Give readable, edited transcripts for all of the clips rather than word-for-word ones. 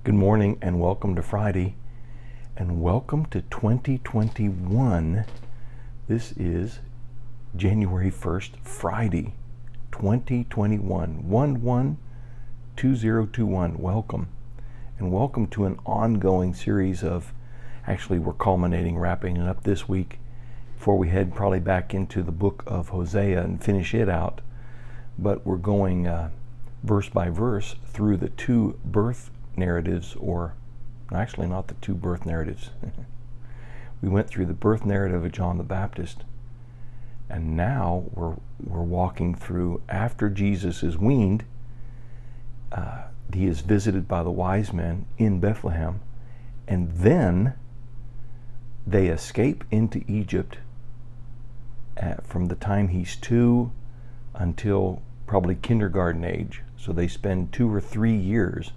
Good morning and welcome to Friday and welcome to 2021. This is January 1st, Friday, 2021, 112021. Welcome. And welcome to an ongoing series of, actually we're culminating, wrapping it up this week before we head probably back into the book of Hosea and finish it out. But we're going verse by verse through the two birth narratives, or actually not the two birth narratives. We went through the birth narrative of John the Baptist, and now we're walking through after Jesus is weaned. He is visited by the wise men in Bethlehem, and then they escape into Egypt from the time he's 2 until probably kindergarten age. So they spend 2 or 3 years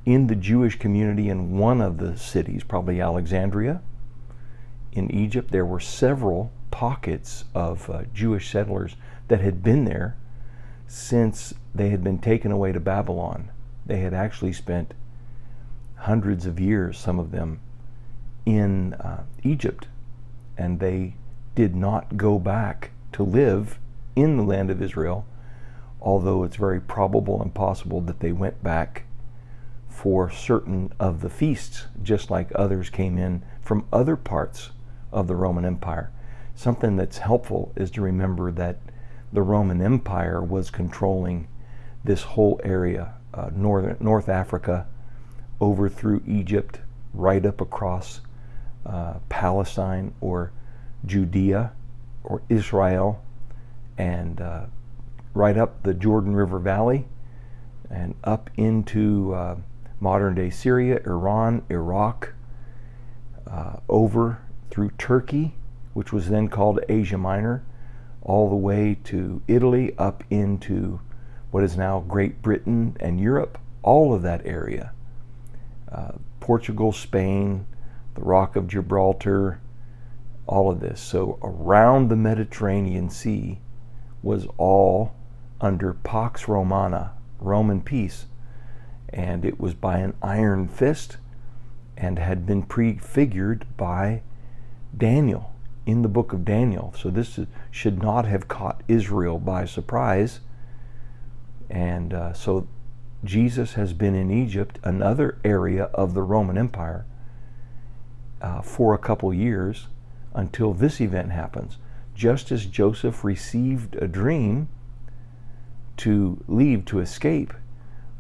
in the Jewish community in one of the cities, probably Alexandria. In Egypt, there were several pockets of Jewish settlers that had been there since they had been taken away to Babylon. They had actually spent hundreds of years, some of them, in Egypt, and they did not go back to live in the land of Israel, although it's very probable and possible that they went back for certain of the feasts, just like others came in from other parts of the Roman Empire. Something that's helpful is to remember that the Roman Empire was controlling this whole area, North Africa, over through Egypt, right up across Palestine or Judea or Israel, and right up the Jordan River Valley and up into modern-day Syria, Iran, Iraq, over through Turkey, which was then called Asia Minor, all the way to Italy, up into what is now Great Britain and Europe, all of that area. Portugal, Spain, the Rock of Gibraltar, all of this. So around the Mediterranean Sea was all under Pax Romana, Roman peace. And it was by an iron fist and had been prefigured by Daniel in the book of Daniel. So this should not have caught Israel by surprise. And so Jesus has been in Egypt, another area of the Roman Empire, for a couple years until this event happens. Just as Joseph received a dream to leave, to escape,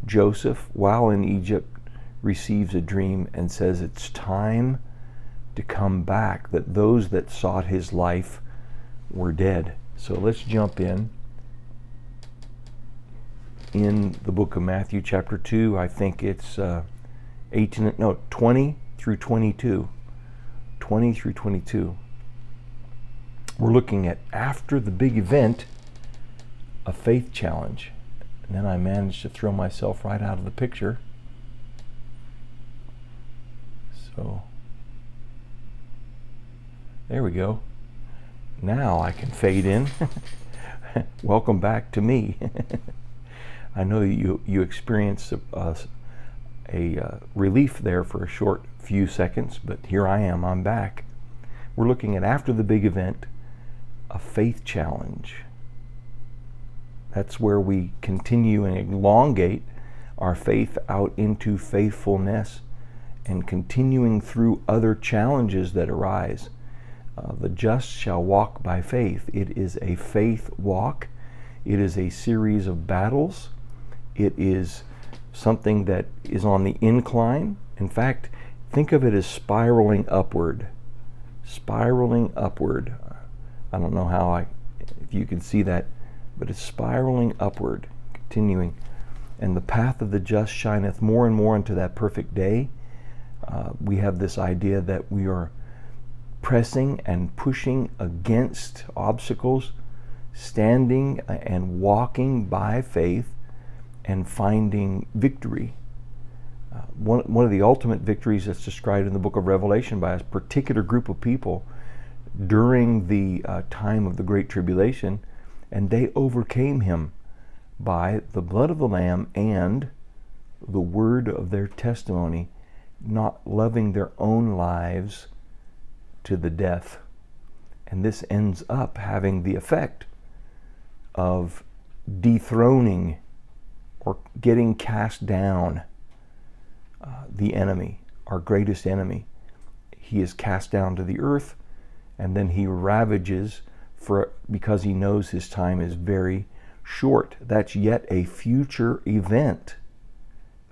Joseph, while in Egypt, receives a dream and says it's time to come back, that those that sought his life were dead. So let's jump in the book of Matthew chapter 2. I think it's 20 through 22. 20 through 22. We're looking at after the big event, a faith challenge. And then I managed to throw myself right out of the picture. So, there we go. Now I can fade in. Welcome back to me. I know you experienced a relief there for a short few seconds, but here I am, I'm back. We're looking at after the big event, a faith challenge. That's where we continue and elongate our faith out into faithfulness and continuing through other challenges that arise. The just shall walk by faith. It is a faith walk. It is a series of battles. It is something that is on the incline. In fact, think of it as spiraling upward. Spiraling upward. I don't know if you can see that, but it's spiraling upward, continuing. And the path of the just shineth more and more into that perfect day. We have this idea that we are pressing and pushing against obstacles, standing and walking by faith and finding victory. One of the ultimate victories that's described in the book of Revelation by a particular group of people during the time of the Great Tribulation, and they overcame him by the blood of the Lamb and the word of their testimony, not loving their own lives to the death. And this ends up having the effect of dethroning or getting cast down the enemy, our greatest enemy. He is cast down to the earth, and then he ravages because he knows his time is very short. That's yet a future event.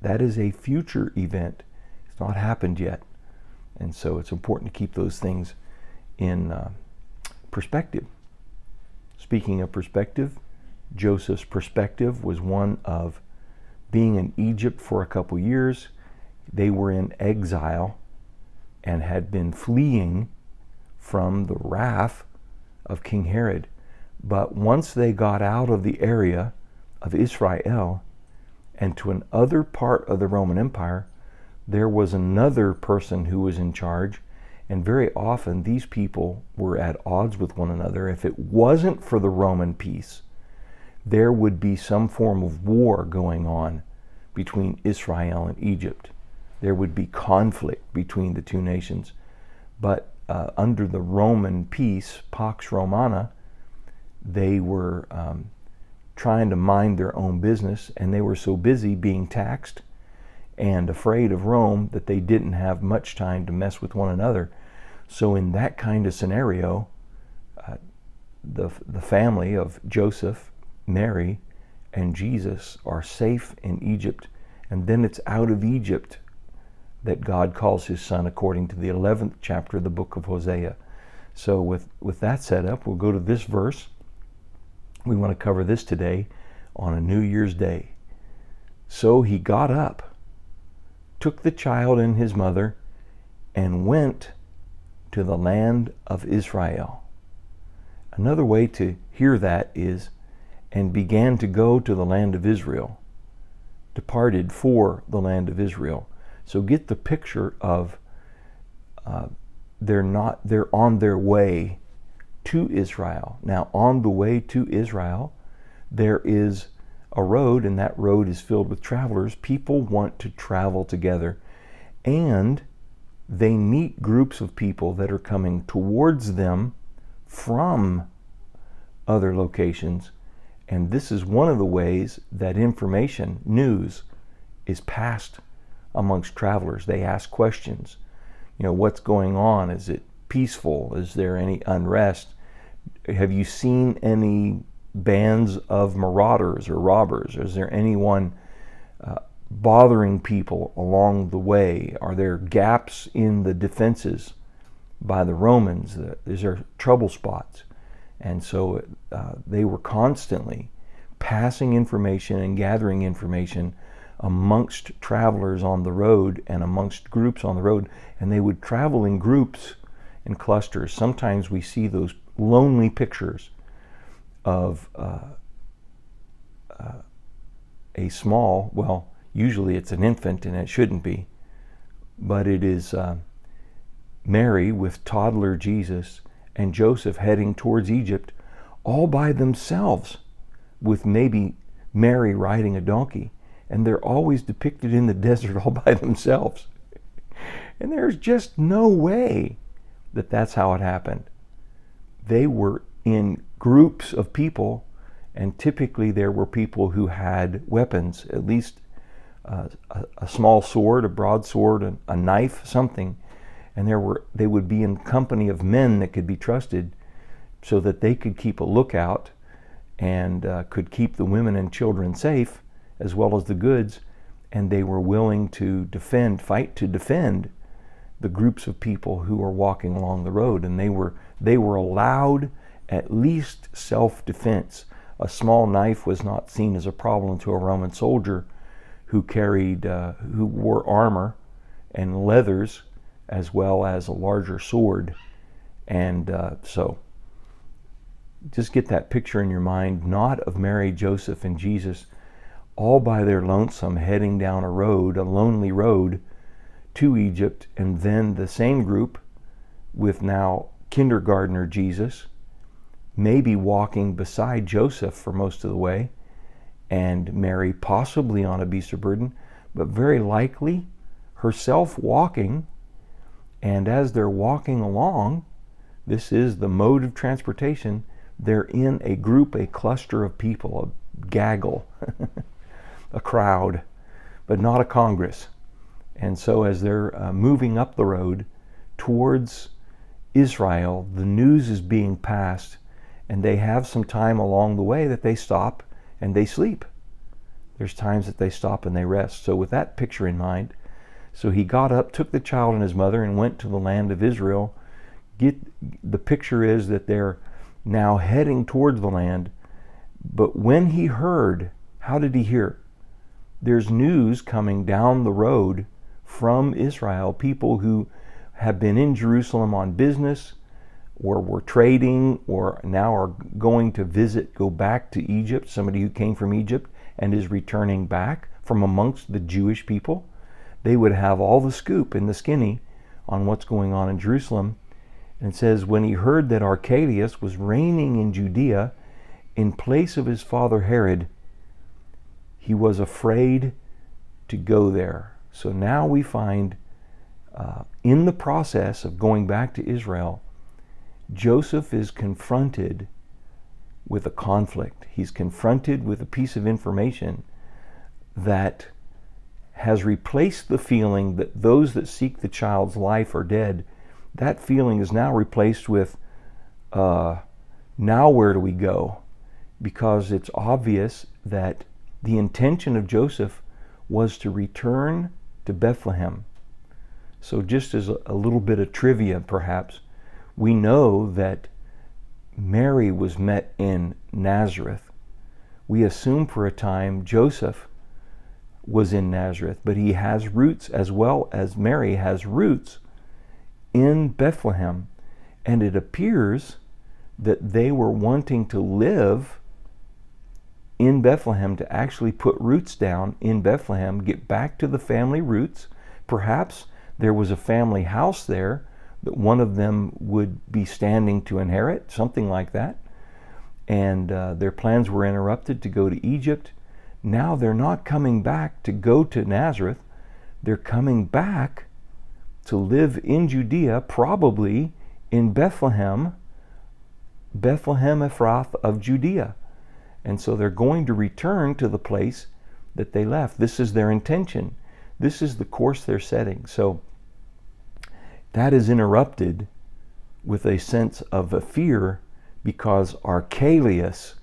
That is a future event. It's not happened yet. And so it's important to keep those things in perspective. Speaking of perspective, Joseph's perspective was one of being in Egypt for a couple years. They were in exile and had been fleeing from the wrath of King Herod. But once they got out of the area of Israel and to another part of the Roman Empire, there was another person who was in charge, and very often these people were at odds with one another. If it wasn't for the Roman peace, there would be some form of war going on between Israel and Egypt. There would be conflict between the two nations. But under the Roman peace, Pax Romana, they were trying to mind their own business, and they were so busy being taxed and afraid of Rome that they didn't have much time to mess with one another. So in that kind of scenario, the family of Joseph, Mary, and Jesus are safe in Egypt. And then it's out of Egypt that God calls his son, according to the 11th chapter of the book of Hosea. So with that set up, we'll go to this verse. We want to cover this today on a New Year's Day. So he got up, took the child and his mother, and went to the land of Israel. Another way to hear that is, and began to go to the land of Israel, departed for the land of Israel. So get the picture of they're on their way to Israel. Now, on the way to Israel, there is a road, and that road is filled with travelers. People want to travel together, and they meet groups of people that are coming towards them from other locations. And this is one of the ways that information, news, is passed amongst travelers. They ask questions. You know, what's going on? Is it peaceful? Is there any unrest? Have you seen any bands of marauders or robbers? Is there anyone bothering people along the way? Are there gaps in the defenses by the Romans? Is there trouble spots? And so they were constantly passing information and gathering information amongst travelers on the road and amongst groups on the road. And they would travel in groups and clusters. Sometimes we see those lonely pictures of a small, well, usually it's an infant, and it shouldn't be, but it is Mary with toddler Jesus and Joseph heading towards Egypt all by themselves, with maybe Mary riding a donkey. And they're always depicted in the desert all by themselves. And there's just no way that that's how it happened. They were in groups of people, and typically there were people who had weapons, at least a small sword, a broadsword, a knife, something. And they would be in company of men that could be trusted, so that they could keep a lookout and could keep the women and children safe, as well as the goods. And they were willing to fight to defend the groups of people who were walking along the road. And they were allowed at least self-defense. A small knife was not seen as a problem to a Roman soldier who wore armor and leathers, as well as a larger sword. And so just get that picture in your mind, not of Mary, Joseph, and Jesus all by their lonesome heading down a lonely road to Egypt, and then the same group with now kindergartner Jesus maybe walking beside Joseph for most of the way, and Mary possibly on a beast of burden. but very likely herself walking. And as they're walking along, this is the mode of transportation, they're in a group, a cluster of people, a gaggle, a crowd, but not a congress. And so as they're moving up the road towards Israel, the news is being passed, and they have some time along the way that they stop and they sleep. There's times that they stop and they rest. So with that picture in mind, so he got up, took the child and his mother, and went to the land of Israel. The picture is that they're now heading towards the land. But when he heard, how did he hear? There's news coming down the road from Israel, people who have been in Jerusalem on business, or were trading, or now are going to visit, go back to Egypt, somebody who came from Egypt and is returning back from amongst the Jewish people. They would have all the scoop in the skinny on what's going on in Jerusalem. And it says, when he heard that Archelaus was reigning in Judea in place of his father Herod, he was afraid to go there. So now we find in the process of going back to Israel, Joseph is confronted with a conflict. He's confronted with a piece of information that has replaced the feeling that those that seek the child's life are dead. That feeling is now replaced with, now where do we go? Because it's obvious that the intention of Joseph was to return to Bethlehem. So just as a little bit of trivia perhaps, we know that Mary was met in Nazareth. We assume for a time Joseph was in Nazareth, but he has roots, as well as Mary has roots, in Bethlehem. And it appears that they were wanting to live in Bethlehem, to actually put roots down in Bethlehem, get back to the family roots. Perhaps there was a family house there that one of them would be standing to inherit, something like that. And their plans were interrupted to go to Egypt. Now they're not coming back to go to Nazareth. They're coming back to live in Judea, probably in Bethlehem, Bethlehem Ephrath of Judea. And so they're going to return to the place that they left. This is their intention. This is the course they're setting. So that is interrupted with a sense of a fear, because Archelaus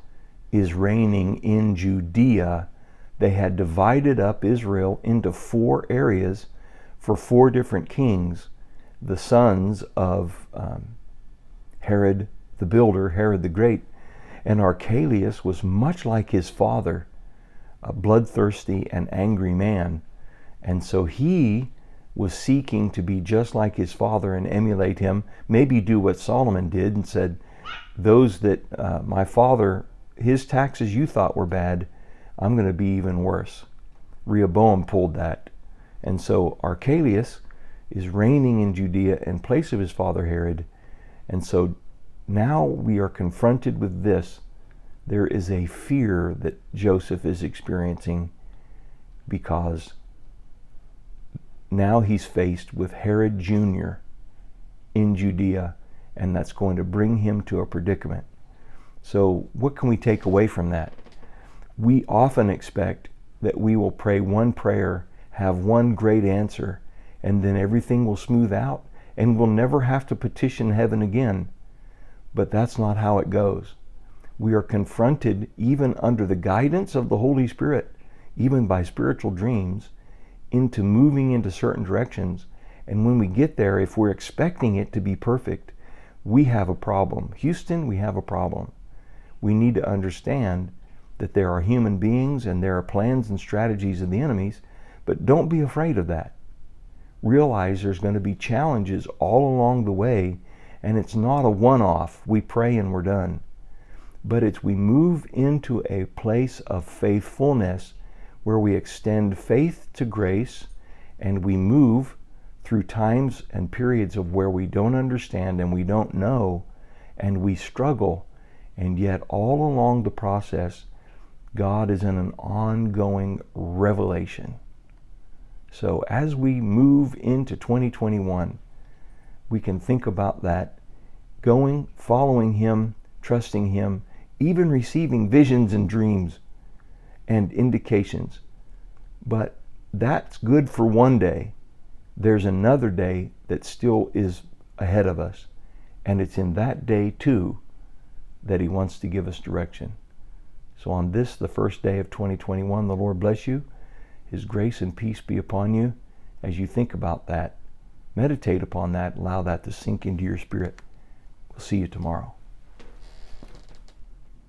is reigning in Judea. They had divided up Israel into 4 areas for 4 different kings, the sons of Herod the Builder, Herod the Great. And Archelaus was much like his father, a bloodthirsty and angry man. And so he was seeking to be just like his father and emulate him, maybe do what Solomon did and said, those that my father, his taxes you thought were bad, I'm going to be even worse. Rehoboam pulled that. And so Archelaus is reigning in Judea in place of his father Herod. And so now we are confronted with this. There is a fear that Joseph is experiencing, because now he's faced with Herod Jr. in Judea, and that's going to bring him to a predicament. So what can we take away from that? We often expect that we will pray one prayer, have one great answer, and then everything will smooth out, and we'll never have to petition heaven again. But that's not how it goes. We are confronted, even under the guidance of the Holy Spirit, even by spiritual dreams, into moving into certain directions. And when we get there, if we're expecting it to be perfect, we have a problem. Houston, we have a problem. We need to understand that there are human beings and there are plans and strategies of the enemies, but don't be afraid of that. Realize there's going to be challenges all along the way, and it's not a one-off, we pray and we're done. But it's we move into a place of faithfulness where we extend faith to grace, and we move through times and periods of where we don't understand and we don't know, and we struggle, and yet all along the process, God is in an ongoing revelation. So as we move into 2021, we can think about that, going, following Him, trusting Him, even receiving visions and dreams and indications. But that's good for one day. There's another day that still is ahead of us. And it's in that day too that He wants to give us direction. So on this, the first day of 2021, the Lord bless you. His grace and peace be upon you as you think about that. Meditate upon that. Allow that to sink into your spirit. We'll see you tomorrow.